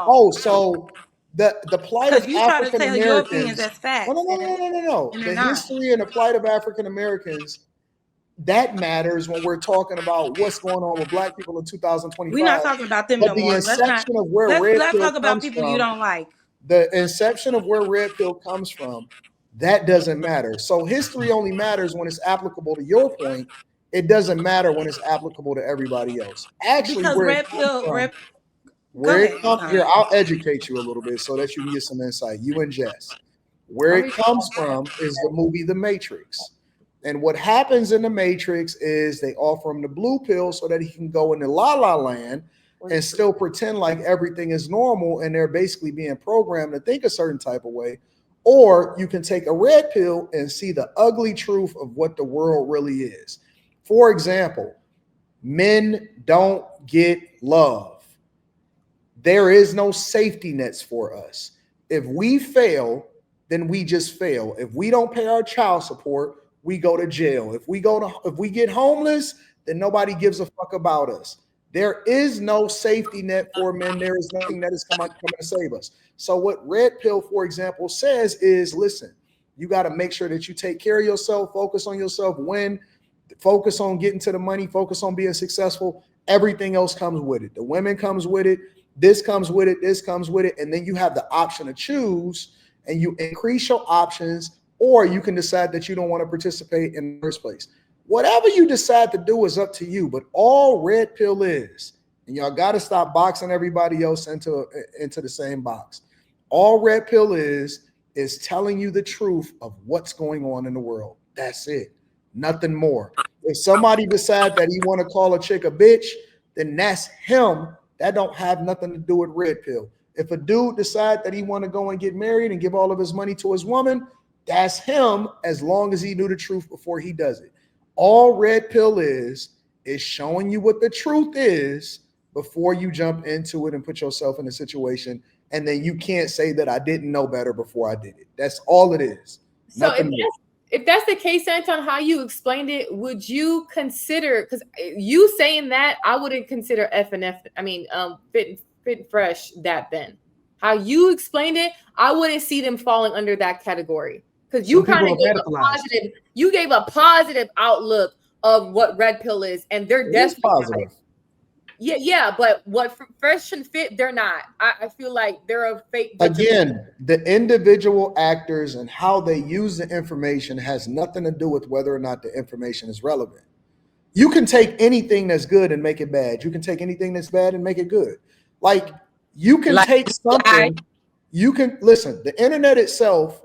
Oh, so the plight of Because you try to African tell your opinions Americans. as No, facts, no, no, no, no, no, no. and they're The not. history and the plight of African Americans, that matters when we're talking about what's going on with Black people in We're not 2025. talking about them But no the more. Let's not. inception of where Let's red let's pill talk about comes people you from, don't like. the inception of where red pill comes from, that doesn't matter. So history only matters when it's applicable to your point. It doesn't matter when it's applicable to everybody else. Actually, Because where it red comes pill, from, red. Go ahead, here, Anton. I'll educate you a little bit so that you can get some insight. You and Jess. Where it comes from is the movie The Matrix. And what happens in The Matrix is they offer him the blue pill so that he can go into La La Land and still pretend like everything is normal and they're basically being programmed to think a certain type of way. Or you can take a red pill and see the ugly truth of what the world really is. For example, men don't get love. There is no safety nets for us. If we fail, then we just fail. If we don't pay our child support, we go to jail. If we get homeless, then nobody gives a fuck about us. There is no safety net for men. There is nothing that is coming to save us. So what Red Pill, for example, says is, listen, you got to make sure that you take care of yourself, focus on yourself, focus on getting to the money, focus on being successful. Everything else comes with it. The women comes with it. This comes with it. This comes with it. And then you have the option to choose and you increase your options, or you can decide that you don't want to participate in the first place. Whatever you decide to do is up to you. But all Red Pill is, and y'all got to stop boxing everybody else into the same box. All Red Pill is telling you the truth of what's going on in the world. That's it. Nothing more. If somebody decide that he want to call a chick a bitch, then that's him. That don't have nothing to do with Red Pill. If a dude decide that he want to go and get married and give all of his money to his woman, that's him, as long as he knew the truth before he does it. All Red Pill is showing you what the truth is before you jump into it and put yourself in a situation. And then you can't say that I didn't know better before I did it. That's all it is. So if that's the case, Anton, how you explained it, would you consider, because you saying that, I wouldn't consider Fit and Fresh that then. How you explained it, I wouldn't see them falling under that category. Because you kind of gave a positive outlook of what Red Pill is, and they're definitely positive. Yeah, but what Fresh and Fit, they're not. I feel like they're a fake. Again, the individual actors and how they use the information has nothing to do with whether or not the information is relevant. You can take anything that's good and make it bad. You can take anything that's bad and make it good. Like, you can take something, you can, listen, the internet itself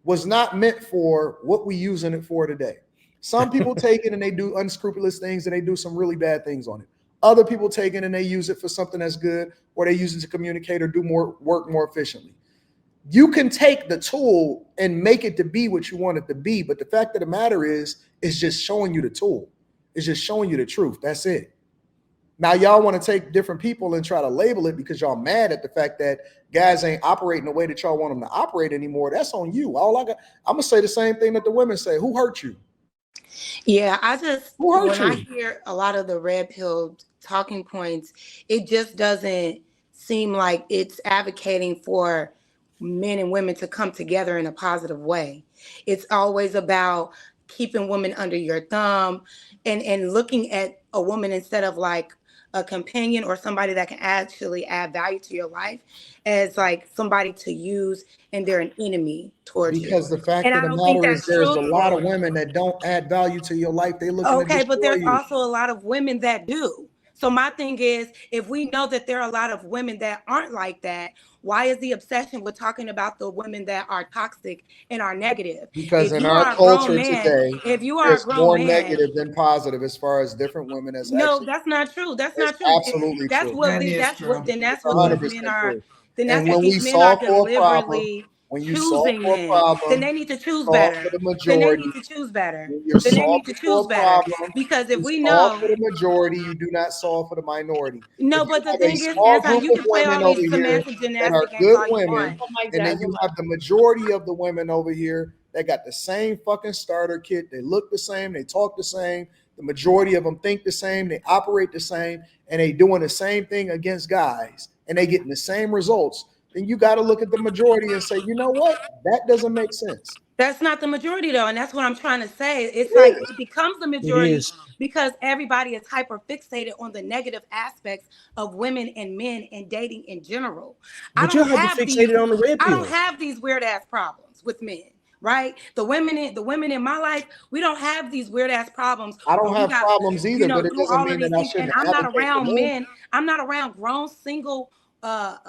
was not meant for what we using it for today. Some people take it and they do unscrupulous things and they do some really bad things on it. Other people take it and they use it for something that's good, or they use it to communicate or do more work more efficiently. You can take the tool and make it to be what you want it to be, but the fact of the matter is, it's just showing you the tool. It's just showing you the truth. That's it. Now, y'all want to take different people and try to label it because y'all mad at the fact that guys ain't operating the way that y'all want them to operate anymore. That's on you. I'm gonna say the same thing that the women say. Who hurt you? Yeah, I hear a lot of the Red Pill talking points, it just doesn't seem like it's advocating for men and women to come together in a positive way. It's always about keeping women under your thumb and looking at a woman instead of like a companion or somebody that can actually add value to your life as like somebody to use, and they're an enemy towards you. Because the fact of the matter is there's a lot of women that don't add value to your life. They look okay, but there's also a lot of women that do. So my thing is, if we know that there are a lot of women that aren't like that, why is the obsession with talking about the women that are toxic and are negative? Because in our culture today, if you are more negative than positive as far as different women as no, that's not true. That's not true. Absolutely that's true. What then that's what these men are. Then that's what these men are deliberately choosing men. Then they need to choose better. Then they need to choose better. Then they need to choose better. Because if we know for the majority, you do not solve for the minority. No, but the thing is, you can play all these semantic gymnastics that are good women, and then you have the majority of the women over here that got the same fucking starter kit. They look the same, they talk the same. The majority of them think the same, they operate the same, and they doing the same thing against guys. and they getting the same results, then you got to look at the majority and say, you know what, that doesn't make sense. That's not the majority though, and that's what I'm trying to say. It's like it becomes the majority because everybody is hyper fixated on the negative aspects of women and men and dating in general. But you're hyper fixated on the red pill. I don't have these weird ass problems with men. Right, the women in my life, we don't have these weird ass problems. I don't have problems either, but it doesn't mean that I shouldn't. And I'm not around men. I'm not around grown single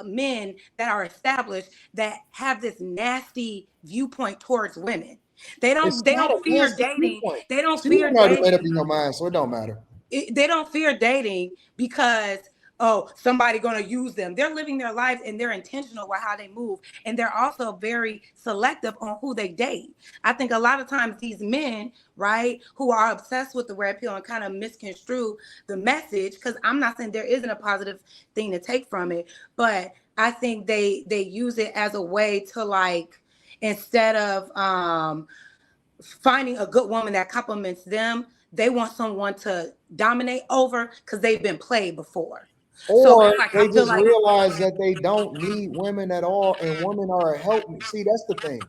men that are established that have this nasty viewpoint towards women. They don't fear dating. They don't fear dating. Made up in your mind, so it don't matter. They don't fear dating because somebody gonna use them. They're living their lives and they're intentional with how they move, and they're also very selective on who they date. I think a lot of times these men, right, who are obsessed with the red pill and kind of misconstrue the message, because I'm not saying there isn't a positive thing to take from it, but I think they use it as a way to, like, instead of finding a good woman that compliments them, they want someone to dominate over because they've been played before. Or they just realize that they don't need women at all, and women are a help. See, that's the thing.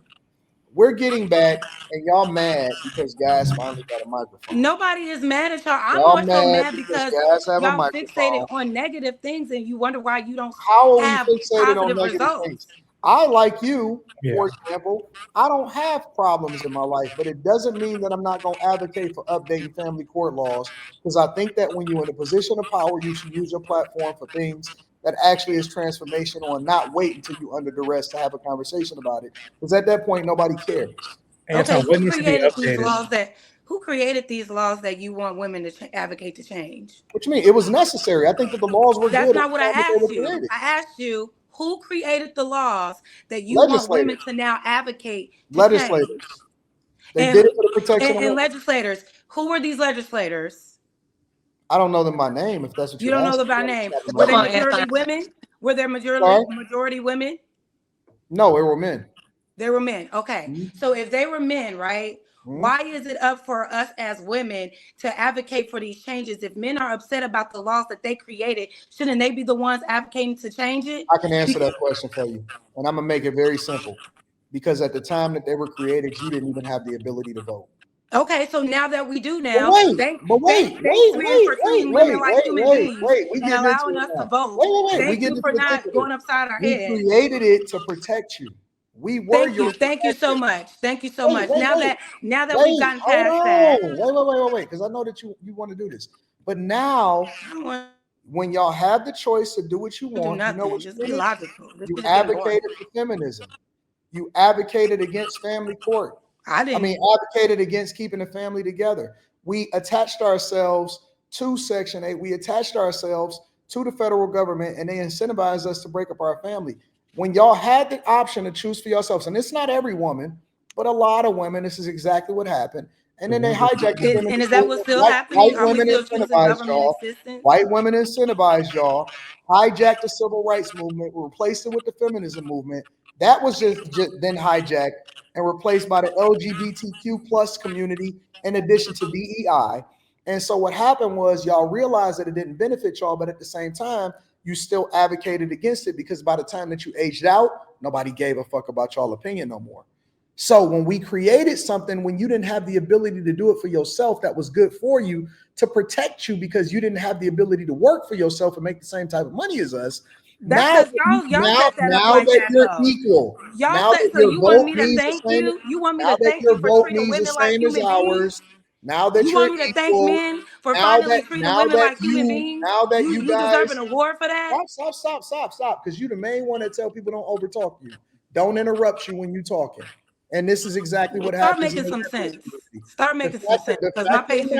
We're getting back, and y'all mad because guys finally got a microphone. Nobody is mad at y'all. I'm more so mad because y'all fixated on negative things, and you wonder why you don't have positive results. I, like you, for example, I don't have problems in my life, but it doesn't mean that I'm not going to advocate for updating family court laws, because I think that when you're in a position of power, you should use your platform for things that actually is transformational and not wait until you're under duress to have a conversation about it, because at that point, nobody cares. Okay, who created these laws that you want women to advocate to change? What you mean? It was necessary. I think that the laws were good. That's not what I asked you. I asked you, who created the laws that you want women to now advocate to legislators. Change? They did it for the protection of women. Legislators. Who were these legislators? I don't know them by name, if that's what you don't know them by name. Were they majority women? Were there majority women? No, they were men. They were men. Okay. Mm-hmm. So if they were men, right? Mm-hmm. Why is it up for us as women to advocate for these changes? If men are upset about the laws that they created, shouldn't they be the ones advocating to change it? I can answer that question for you. And I'm going to make it very simple. Because at the time that they were created, you didn't even have the ability to vote. Okay, so now that we do now, wait, we get into it. Going upside our head. We created it to protect you. We were Thank you so much. Thank you so much. Now that we've gotten past that. Wait, because I know that you want to do this. But now, when y'all have the choice to do what you want, you know what you do? You advocated for feminism. You advocated against family court. Advocated against keeping the family together. We attached ourselves to Section 8. We attached ourselves to the federal government, and they incentivized us to break up our family. When y'all had the option to choose for yourselves, and it's not every woman, but a lot of women, this is exactly what happened. And then they hijacked it. And is that what's still happening? White women incentivized y'all. White women incentivized y'all. Hijacked the civil rights movement, replaced it with the feminism movement. That was just then hijacked and replaced by the LGBTQ plus community in addition to DEI. And so what happened was y'all realized that it didn't benefit y'all, but at the same time, you still advocated against it, because by the time that you aged out, nobody gave a fuck about y'all opinion no more. So when we created something, when you didn't have the ability to do it for yourself, that was good for you to protect you, because you didn't have the ability to work for yourself and make the same type of money as us. Now that you're equal, now that your vote means the same, you want me to thank you for treating women like human beings? Now that you want me to thank men for finally treating women like human beings? Now that you guys deserve an award for that? Stop, because you're the main one that tell people don't overtalk you. Don't interrupt you when you're talking. And this is exactly what happens. Start making some sense. Because my patience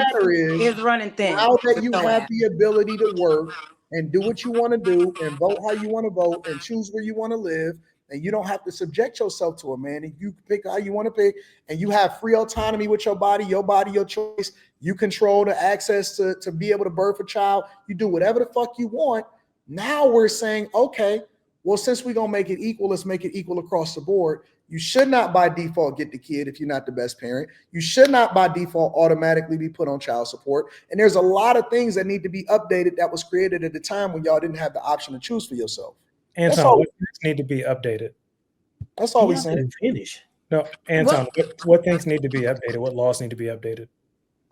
is running thin. Now that you have the ability to work and do what you want to do and vote how you want to vote and choose where you want to live, and you don't have to subject yourself to a man, and you pick how you want to pick, and you have free autonomy with your body, your choice. You control the access to be able to birth a child. You do whatever the fuck you want. Now we're saying, okay, well, since we're going to make it equal, let's make it equal across the board. You should not by default get the kid if you're not the best parent. You should not by default automatically be put on child support. And there's a lot of things that need to be updated that was created at the time when y'all didn't have the option to choose for yourself. Anton, what things need to be updated? That's all we're saying. Finish. No, Anton, what things need to be updated? What laws need to be updated?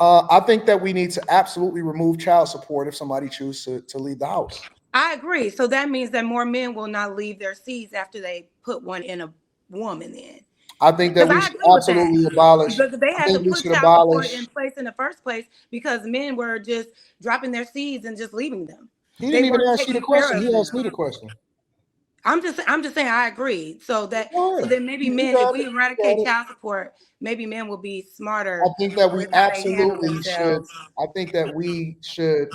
I think that we need to absolutely remove child support if somebody chooses to leave the house. I agree. So that means that more men will not leave their seeds after they put one in a woman then. I think that we should absolutely abolish. Because they had to put child support in place in the first place because men were just dropping their seeds and just leaving them. He didn't even ask you the question. He asked me the question. I'm just saying I agree. So then maybe men, if we eradicate child support, maybe men will be smarter. I think that we absolutely should. I think that we should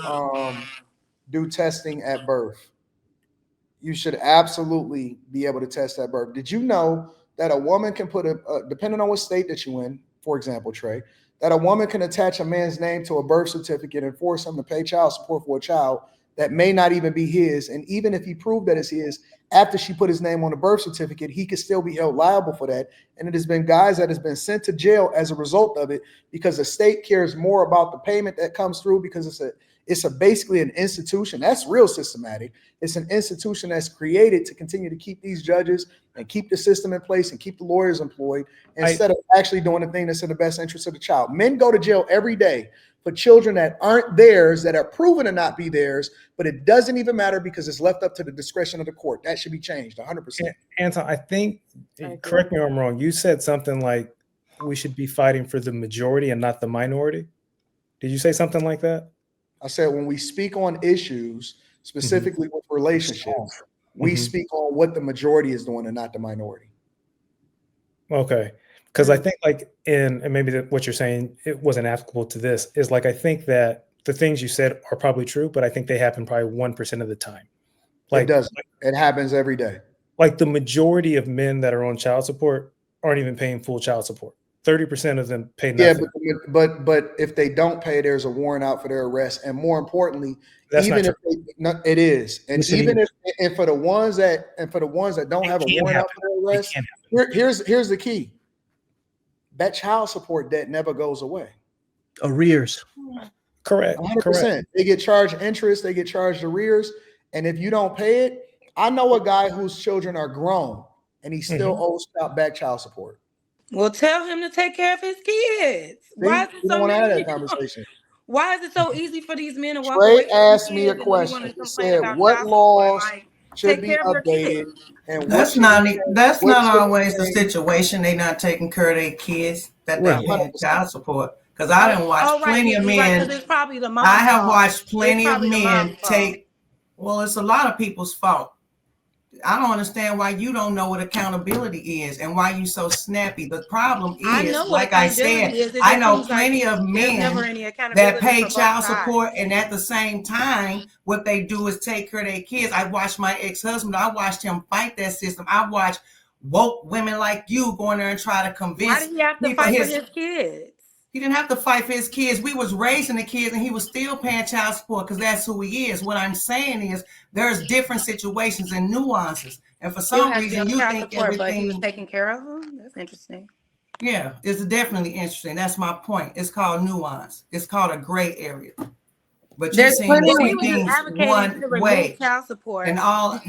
do testing at birth. You should absolutely be able to test at birth. Did you know that a woman can put depending on what state that you're in, for example, Trey, that a woman can attach a man's name to a birth certificate and force him to pay child support for a child that may not even be his. And even if he proved that it's his, after she put his name on the birth certificate, he could still be held liable for that. And it has been guys that has been sent to jail as a result of it because the state cares more about the payment that comes through because it's basically an institution. That's real systematic. It's an institution that's created to continue to keep these judges and keep the system in place and keep the lawyers employed instead of actually doing the thing that's in the best interest of the child. Men go to jail every day for children that aren't theirs, that are proven to not be theirs, but it doesn't even matter because it's left up to the discretion of the court. That should be changed 100%. Anton, I think, correct me if I'm wrong, you said something like we should be fighting for the majority and not the minority. Did you say something like that? I said when we speak on issues, specifically with relationships, we speak on what the majority is doing and not the minority. Okay. Because I think and maybe what you're saying, it wasn't applicable to this, is I think that the things you said are probably true, but I think they happen probably 1% of the time. It doesn't. It happens every day. The majority of men that are on child support aren't even paying full child support. 30% of them pay nothing. Yeah, but if they don't pay, there's a warrant out for their arrest. And more importantly, it is. And even if for the ones that don't have a warrant out for their arrest, here's the key. That child support debt never goes away. Arrears. Correct. 100%. They get charged interest, they get charged arrears. And if you don't pay it, I know a guy whose children are grown and he still owes back child support. Well, tell him to take care of his kids. Why is it so want to have that conversation? Why is it so easy for these men to walk away? Trey asked me a question. He said, "What laws should be updated?" And that's not always the situation. They not taking care of their kids that they pay child support. Because I didn't watch plenty of men. I have watched plenty of men take. Well, it's a lot of people's fault. I don't understand why you don't know what accountability is and why you so snappy. The problem is, like I said, I know plenty of men that pay child support, and at the same time, what they do is take care of their kids. I watched my ex-husband. I watched him fight that system. I watched woke women like you going there and try to convince. Why did he have to fight for his kids? He didn't have to fight for his kids. We was raising the kids and he was still paying child support because that's who he is. What I'm saying is there's different situations and nuances. And for some reason you think everything. But he was taking care of them? That's interesting. Yeah, it's definitely interesting. That's my point. It's called nuance. It's called a gray area. But you're saying things one way. Child support. And all.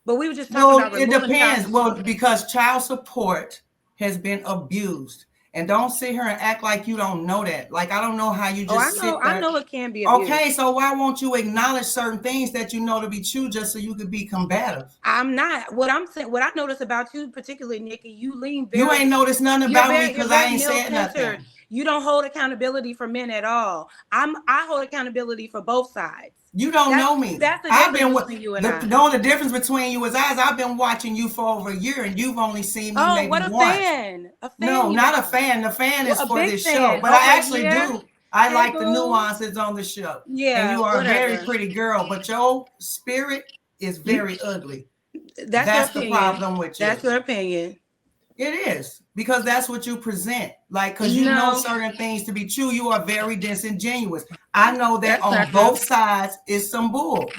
But we were just talking about it depends. Well, because child support has been abused. And don't sit here and act like you don't know that. I don't know how you just sit there. I know it can be abused. Okay, so why won't you acknowledge certain things that you know to be true just so you could be combative? I'm not. What I'm saying, what I noticed about you, particularly Nikki, you lean very. You ain't noticed nothing about me because I ain't said nothing. You don't hold accountability for men at all. I hold accountability for both sides. You don't know me. That's the difference between you and I. The only difference between you is I've been watching you for over a year and you've only seen me maybe once. Fan. A fan. No, not a fan. The fan is for this show. But I actually do. I like the nuances on the show. Yeah. And you are a very pretty girl, but your spirit is very ugly. That's the problem with you. That's your opinion. It is, because that's what you present. Because you know certain things to be true. You are very disingenuous. I know that on both sides is some bull.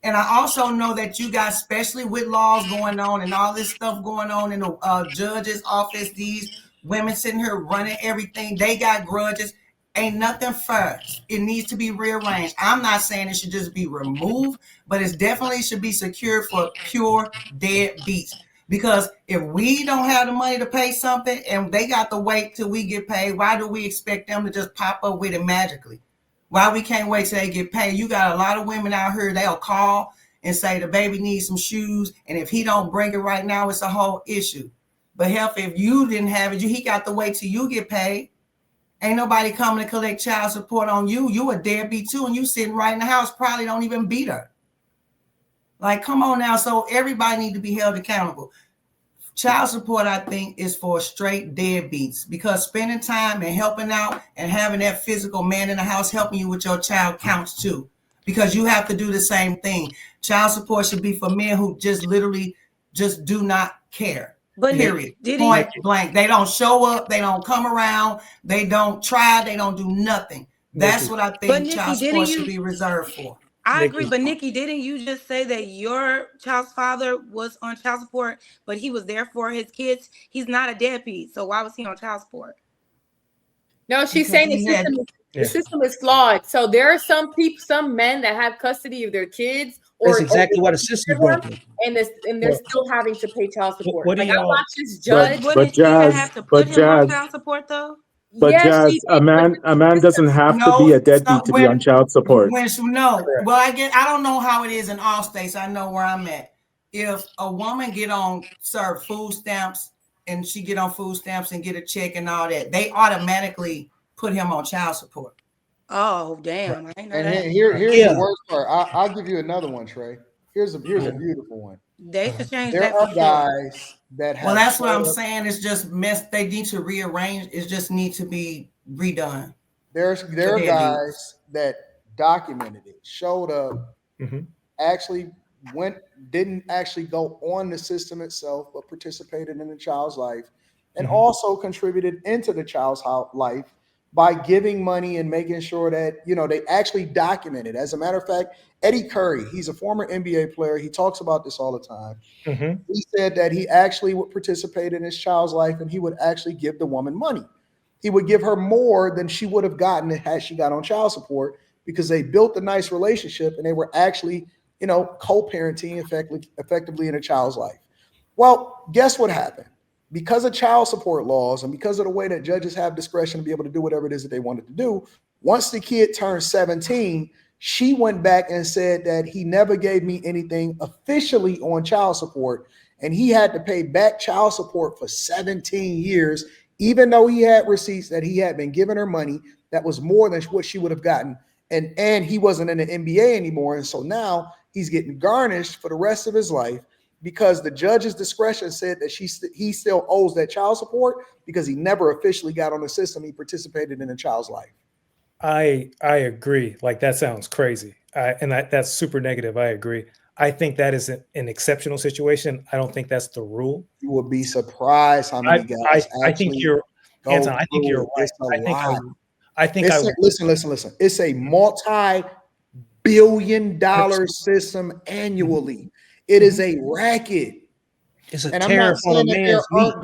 And I also know that you got, especially with laws going on and all this stuff going on in the judge's office, these women sitting here running everything, they got grudges. Ain't nothing first. It needs to be rearranged. I'm not saying it should just be removed, but it definitely should be secured for pure deadbeats. Because if we don't have the money to pay something and they got to wait till we get paid, why do we expect them to just pop up with it magically? Why we can't wait till they get paid? You got a lot of women out here, they'll call and say the baby needs some shoes, and if he don't bring it right now, it's a whole issue. But hell, if you didn't have it, he got to wait till you get paid. Ain't nobody coming to collect child support on you. You a deadbeat too, and you sitting right in the house, probably don't even beat her. Like, come on now. So everybody need to be held accountable. Child support, I think, is for straight deadbeats, because spending time and helping out and having that physical man in the house helping you with your child counts too, because you have to do the same thing. Child support should be for men who just literally just do not care. But period. Point blank. They don't show up. They don't come around. They don't try. They don't do nothing. That's what I think child support should be reserved for. I agree, but Nikki, didn't you just say that your child's father was on child support, but he was there for his kids? He's not a deadbeat, so why was he on child support? No, she's saying the system is flawed. So there are some people, some men that have custody of their kids. That's exactly what the system's broken. And they're still having to pay child support. What do like, I y'all? watch this judge. But Jazz, have to put him on child support though? But yes, Jazz, a man doesn't have to be a deadbeat to be on child support. Well, I don't know how it is in all states. I know where I'm at. If a woman serve food stamps and she get on food stamps and get a check and all that, they automatically put him on child support. Oh, damn. I ain't know that. And here's the worst part. I'll give you another one, Trey. Here's a beautiful one. They should change there that. There are guys that have. Well, that's what I'm saying. It's just messed. They need to rearrange. It just needs to be redone. There are guys that documented it, showed up, actually didn't actually go on the system itself, but participated in the child's life, and also contributed into the child's life by giving money and making sure that, they actually documented. As a matter of fact, Eddie Curry, he's a former NBA player. He talks about this all the time. He said that he actually would participate in his child's life, and he would actually give the woman money. He would give her more than she would have gotten had she got on child support, because they built a nice relationship and they were actually, co-parenting effectively in a child's life. Well, guess what happened? Because of child support laws and because of the way that judges have discretion to be able to do whatever it is that they wanted to do, once the kid turned 17, she went back and said that he never gave me anything officially on child support, and he had to pay back child support for 17 years, even though he had receipts that he had been giving her money that was more than what she would have gotten. And he wasn't in the NBA anymore. And so now he's getting garnished for the rest of his life, because the judge's discretion said that he still owes that child support because he never officially got on the system. He participated in a child's life. I agree. Like, that sounds crazy. And that's super negative. I agree. I think that is an exceptional situation. I don't think that's the rule. You would be surprised how many guys I think you're, Anton, I think you're right. Listen. It's a multi-billion-dollar system annually. It is a racket. It's a tariff on a man's meat.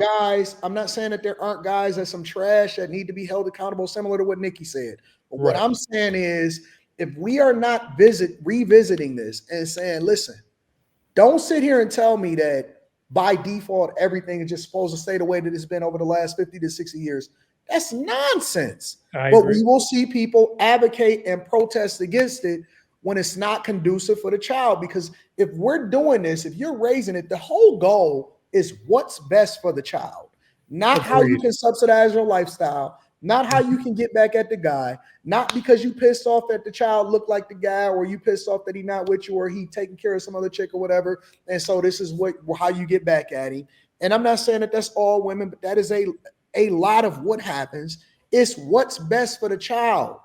I'm not saying that there aren't guys that's some trash that need to be held accountable, similar to what Nikki said. But what I'm saying is, if we are not revisiting this and saying, listen, don't sit here and tell me that by default everything is just supposed to stay the way that it's been over the last 50 to 60 years. That's nonsense. But we will see people advocate and protest against it when it's not conducive for the child. Because if we're doing this, if you're raising it, the whole goal is what's best for the child, not how you can subsidize your lifestyle, not how you can get back at the guy, not because you pissed off that the child looked like the guy, or you pissed off that he's not with you, or he taking care of some other chick or whatever. And so this is how you get back at him. And I'm not saying that that's all women, but that is a lot of what happens. It's what's best for the child.